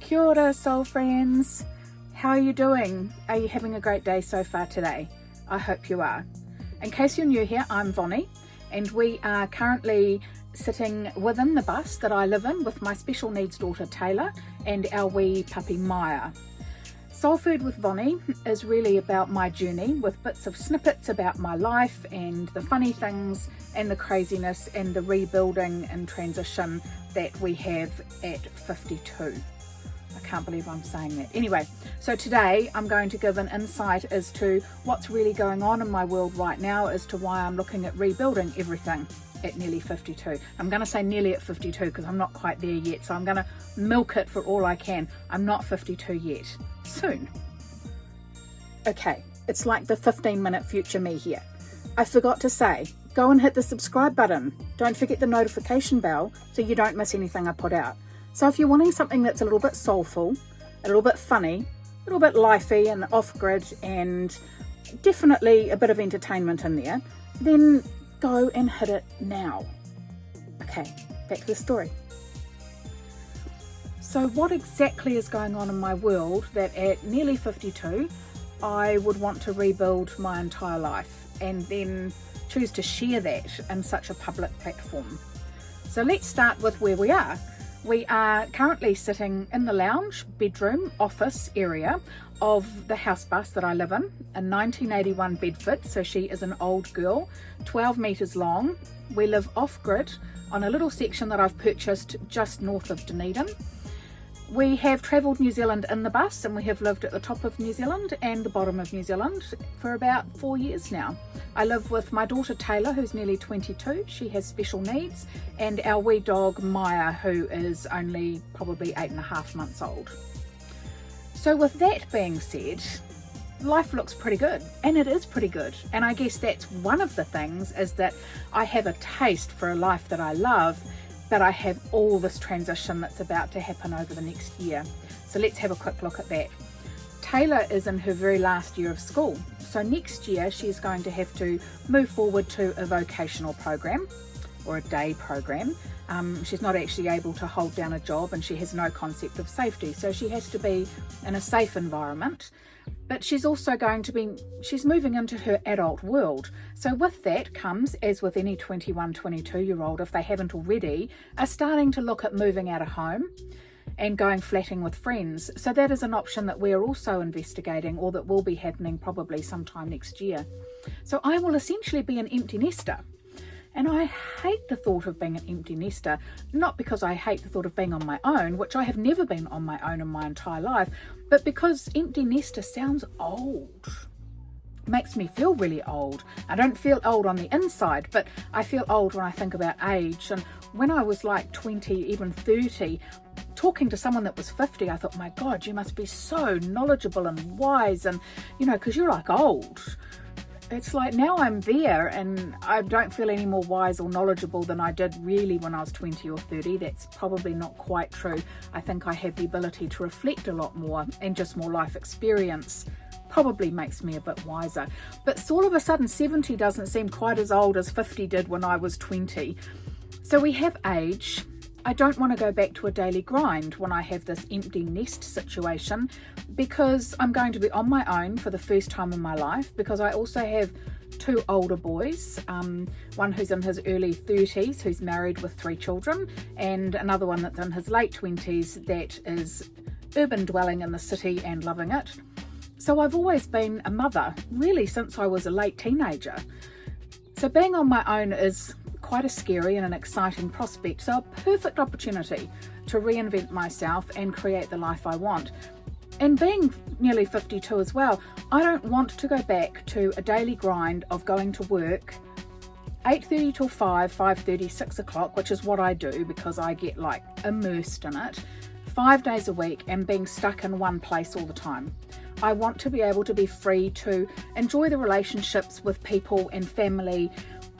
Kia ora, soul friends. How are you doing? Are you having a great day so far today? I hope you are. In case you're new here, I'm Vonnie, and we are currently sitting within the bus that I live in with my special needs daughter Taylor and our wee puppy Maya. Soulfood with Vonnie is really about my journey, with bits of snippets about my life and the funny things and the craziness and the rebuilding and transition that we have at 52. I can't believe I'm saying that. Anyway, so today I'm going to give an insight as to what's really going on in my world right now, as to why I'm looking at rebuilding everything at nearly 52. I'm going to say nearly at 52 because I'm not quite there yet, so I'm going to milk it for all I can. I'm not 52 yet. Soon. Okay, it's like the 15-minute future me here. I forgot to say, go and hit the subscribe button. Don't forget the notification bell so you don't miss anything I put out. So if you're wanting something that's a little bit soulful, a little bit funny, a little bit lifey and off-grid, and definitely a bit of entertainment in there, then go and hit it now. Okay, back to the story. So what exactly is going on in my world that at nearly 52, I would want to rebuild my entire life and then choose to share that in such a public platform? So let's start with where we are. We are currently sitting in the lounge, bedroom, office area of the house bus that I live in, a 1981 Bedford, so she is an old girl, 12 metres long. We live off-grid on a little section that I've purchased just north of Dunedin. We have travelled New Zealand in the bus, and we have lived at the top of New Zealand and the bottom of New Zealand for about 4 years now. I live with my daughter Taylor, who's nearly 22. She has special needs, and our wee dog Maya, who is only probably 8.5 months old. So with that being said, life looks pretty good, and it is pretty good. And I guess that's one of the things, is that I have a taste for a life that I love, but I have all this transition that's about to happen over the next year. So let's have a quick look at that. Taylor is in her very last year of school. So next year she's going to have to move forward to a vocational program or a day program. She's not actually able to hold down a job, and she has no concept of safety. So she has to be in a safe environment. But she's also she's moving into her adult world. So with that comes, as with any 21, 22-year-old, if they haven't already, are starting to look at moving out of home and going flatting with friends. So that is an option that we're also investigating, or that will be happening probably sometime next year. So I will essentially be an empty nester. And I hate the thought of being an empty nester, not because I hate the thought of being on my own, which I have never been on my own in my entire life, but because empty nester sounds old. It makes me feel really old. I don't feel old on the inside, but I feel old when I think about age. And when I was like 20, even 30, talking to someone that was 50, I thought, my God, you must be so knowledgeable and wise, and because you're like old. It's like now I'm there, and I don't feel any more wise or knowledgeable than I did really when I was 20 or 30. That's probably not quite true. I think I have the ability to reflect a lot more, and just more life experience probably makes me a bit wiser. But all of a sudden 70 doesn't seem quite as old as 50 did when I was 20. So we have age. I don't want to go back to a daily grind when I have this empty nest situation, because I'm going to be on my own for the first time in my life, because I also have two older boys, one who's in his early 30s who's married with 3 children, and another one that's in his late 20s that is urban dwelling in the city and loving it. So I've always been a mother, really, since I was a late teenager. So being on my own is quite a scary and an exciting prospect, so a perfect opportunity to reinvent myself and create the life I want. And being nearly 52 as well, I don't want to go back to a daily grind of going to work 8:30 till 5:30, 6 o'clock, which is what I do because I get like immersed in it, 5 days a week, and being stuck in one place all the time. I want to be able to be free to enjoy the relationships with people and family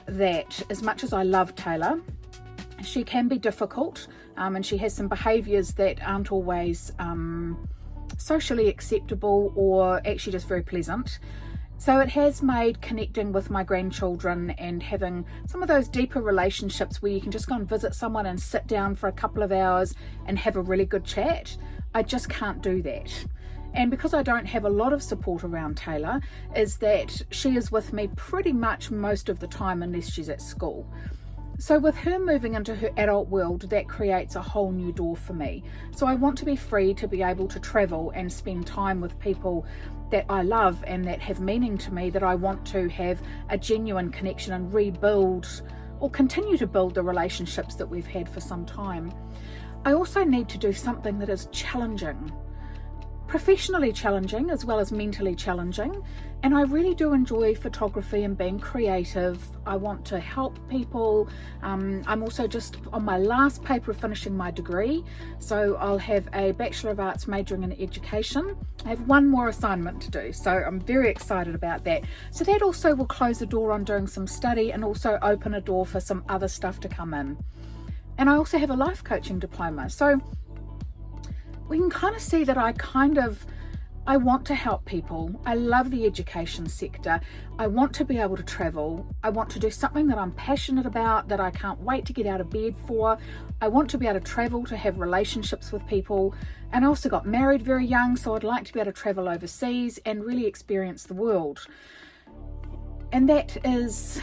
that, as much as I love Taylor, she can be difficult, and she has some behaviours that aren't always socially acceptable or actually just very pleasant. So it has made connecting with my grandchildren and having some of those deeper relationships where you can just go and visit someone and sit down for a couple of hours and have a really good chat. I just can't do that. And because I don't have a lot of support around Taylor, is that she is with me pretty much most of the time unless she's at school. So with her moving into her adult world, that creates a whole new door for me. So I want to be free to be able to travel and spend time with people that I love and that have meaning to me, that I want to have a genuine connection and rebuild or continue to build the relationships that we've had for some time. I also need to do something that is challenging, professionally challenging as well as mentally challenging, and I really do enjoy photography and being creative. I want to help people. I'm also just on my last paper of finishing my degree, so I'll have a Bachelor of Arts majoring in education. I have one more assignment to do, so I'm very excited about that. So that also will close the door on doing some study and also open a door for some other stuff to come in. And I also have a life coaching diploma, so we can kind of see that I want to help people. I love the education sector. I want to be able to travel. I want to do something that I'm passionate about, that I can't wait to get out of bed for. I want to be able to travel, to have relationships with people. And I also got married very young, so I'd like to be able to travel overseas and really experience the world. And that is,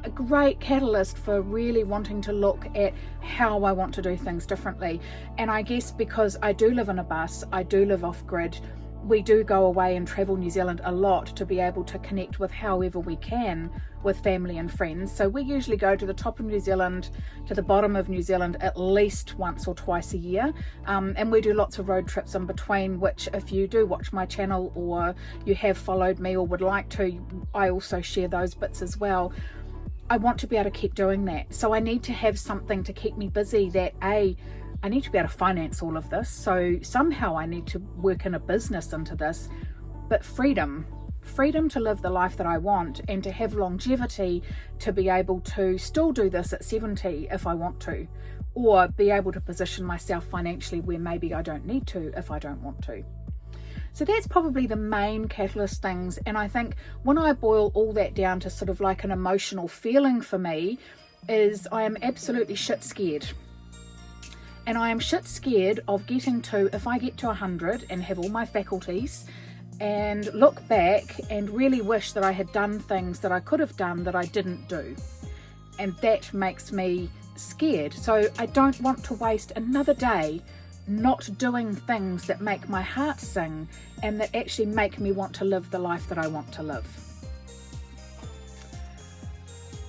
a great catalyst for really wanting to look at how I want to do things differently. And I guess because I do live in a bus, I do live off grid, we do go away and travel New Zealand a lot to be able to connect with however we can with family and friends. So we usually go to the top of New Zealand, to the bottom of New Zealand at least once or twice a year. And we do lots of road trips in between, which if you do watch my channel or you have followed me or would like to, I also share those bits as well. I want to be able to keep doing that. So I need to have something to keep me busy that I need to be able to finance all of this. So somehow I need to work in a business into this, but freedom to live the life that I want and to have longevity to be able to still do this at 70 if I want to, or be able to position myself financially where maybe I don't need to if I don't want to. So that's probably the main catalyst things. And I think when I boil all that down to sort of like an emotional feeling for me is I am absolutely shit scared. And I am shit scared of getting to, if I get to 100 and have all my faculties and look back and really wish that I had done things that I could have done that I didn't do. And that makes me scared. So I don't want to waste another day not doing things that make my heart sing and that actually make me want to live the life that I want to live.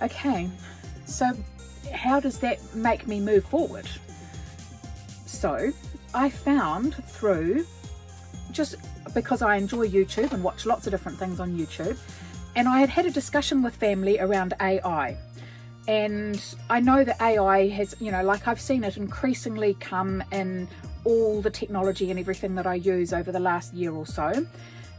Okay, so how does that make me move forward? So I found through, just because I enjoy YouTube and watch lots of different things on YouTube, and I had a discussion with family around AI. And I know that AI has, like I've seen it increasingly come in all the technology and everything that I use over the last year or so.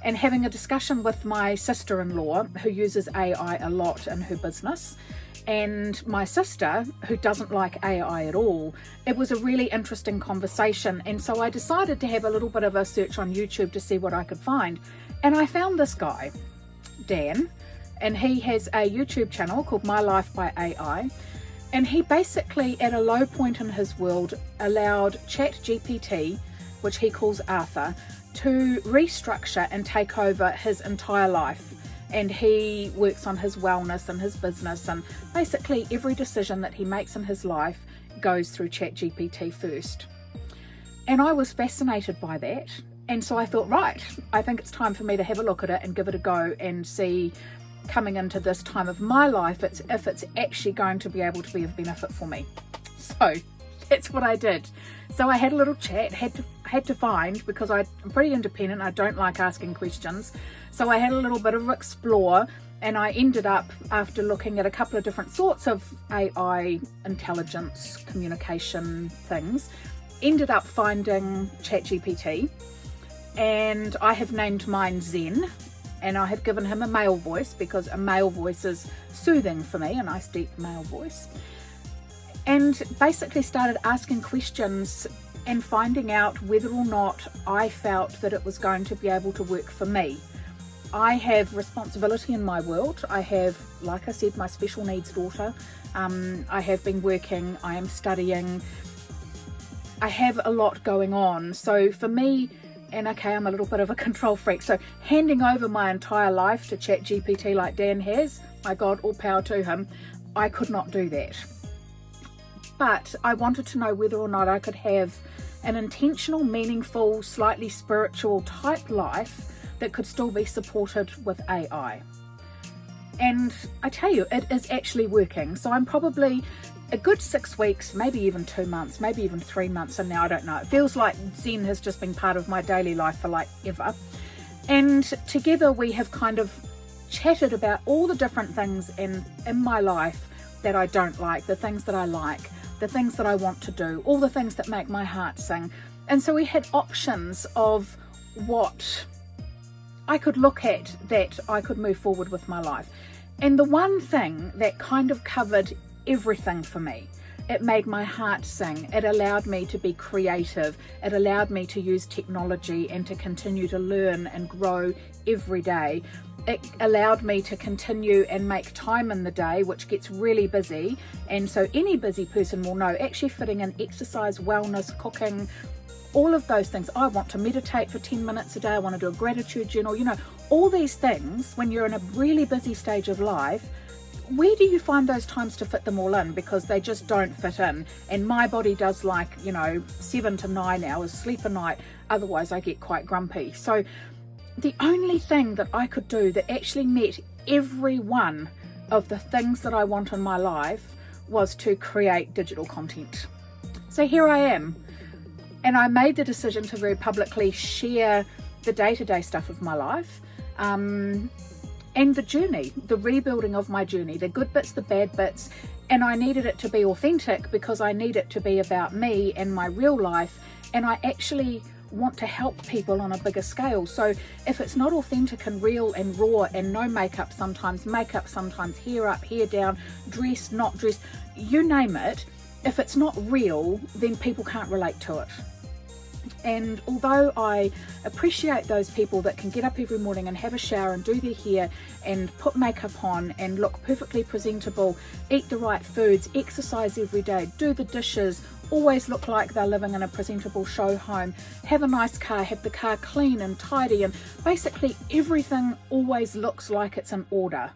And having a discussion with my sister-in-law who uses AI a lot in her business, and my sister who doesn't like AI at all, it was a really interesting conversation. And so I decided to have a little bit of a search on YouTube to see what I could find. And I found this guy, Dan, and he has a YouTube channel called My Life by AI. And he basically, at a low point in his world, allowed ChatGPT, which he calls Arthur, to restructure and take over his entire life. And he works on his wellness and his business, and basically every decision that he makes in his life goes through ChatGPT first. And I was fascinated by that. And so I thought, right, I think it's time for me to have a look at it and give it a go and see, coming into this time of my life, if it's actually going to be able to be of benefit for me. So that's what I did. So I had a little chat, had to find, because I'm pretty independent, I don't like asking questions. So I had a little bit of explore, and I ended up, after looking at a couple of different sorts of AI intelligence communication things, ended up finding ChatGPT, and I have named mine Zen. And I have given him a male voice because a male voice is soothing for me, a nice deep male voice. And basically started asking questions and finding out whether or not I felt that it was going to be able to work for me. I have responsibility in my world. I have, like I said, my special needs daughter. I have been working, I am studying. I have a lot going on. So for me, and okay, I'm a little bit of a control freak, so handing over my entire life to ChatGPT like Dan has, my God, all power to him, I could not do that. But I wanted to know whether or not I could have an intentional, meaningful, slightly spiritual type life that could still be supported with AI. And I tell you, it is actually working. So I'm probably a good 6 weeks, maybe even 2 months, maybe even 3 months in now, I don't know. It feels like Zen has just been part of my daily life for like ever. And together we have kind of chatted about all the different things in my life that I don't like, the things that I like, the things that I want to do, all the things that make my heart sing. And so we had options of what I could look at that I could move forward with my life. And the one thing that kind of covered everything for me, it made my heart sing. It allowed me to be creative. It allowed me to use technology and to continue to learn and grow every day. It allowed me to continue and make time in the day, which gets really busy. And so any busy person will know actually fitting in exercise, wellness, cooking, all of those things. I want to meditate for 10 minutes a day. I want to do a gratitude journal. You know, all these things, when you're in a really busy stage of life, where do you find those times to fit them all in? Because they just don't fit in. And my body does like, 7 to 9 hours sleep a night. Otherwise I get quite grumpy. So the only thing that I could do that actually met every one of the things that I want in my life was to create digital content. So here I am. And I made the decision to very publicly share the day-to-day stuff of my life, and the journey, the rebuilding of my journey, the good bits, the bad bits. And I needed it to be authentic because I need it to be about me and my real life. And I actually want to help people on a bigger scale. So if it's not authentic and real and raw and no makeup sometimes, hair up, hair down, dress, not dress, you name it, if it's not real, then people can't relate to it. And although I appreciate those people that can get up every morning and have a shower and do their hair and put makeup on and look perfectly presentable, eat the right foods, exercise every day, do the dishes, always look like they're living in a presentable show home, have a nice car, have the car clean and tidy, and basically everything always looks like it's in order.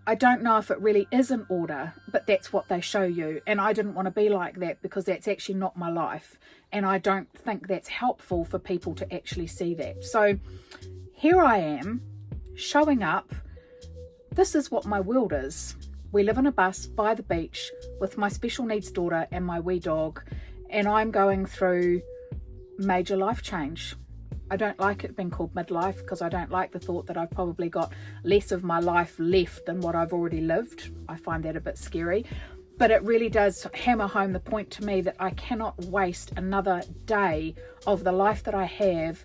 I don't know if it really is in order, but that's what they show you. And I didn't want to be like that because that's actually not my life. And I don't think that's helpful for people to actually see that. So here I am showing up. This is what my world is. We live in a bus by the beach with my special needs daughter and my wee dog. And I'm going through major life change. I don't like it being called midlife because I don't like the thought that I've probably got less of my life left than what I've already lived. I find that a bit scary, but it really does hammer home the point to me that I cannot waste another day of the life that I have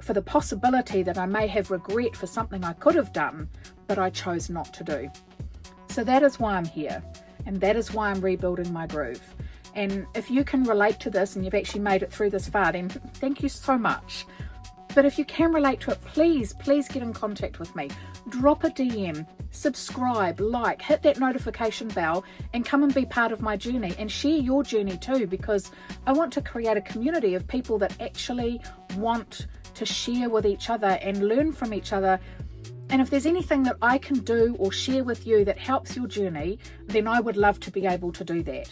for the possibility that I may have regret for something I could have done, but I chose not to do. So that is why I'm here, and that is why I'm rebuilding my groove. And if you can relate to this and you've actually made it through this far, then thank you so much. But if you can relate to it, please get in contact with me. Drop a DM, subscribe, like, hit that notification bell, and come and be part of my journey and share your journey too, because I want to create a community of people that actually want to share with each other and learn from each other. And if there's anything that I can do or share with you that helps your journey, then I would love to be able to do that.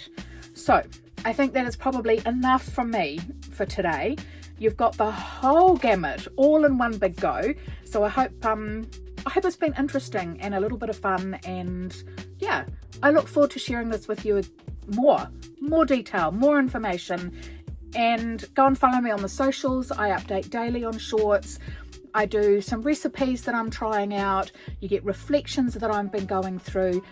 So I think that is probably enough from me for today. You've got the whole gamut all in one big go. So I hope it's been interesting and a little bit of fun. And yeah, I look forward to sharing this with you more detail, more information. And go and follow me on the socials. I update daily on shorts. I do some recipes that I'm trying out. You get reflections that I've been going through.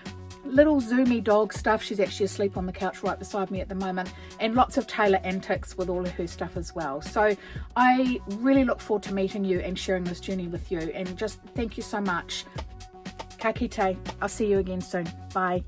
Little zoomy dog stuff. She's actually asleep on the couch right beside me at the moment, and lots of Taylor antics with all of her stuff as well. So I really look forward to meeting you and sharing this journey with you, and just thank you so much. Ka kite. I'll see you again soon. Bye.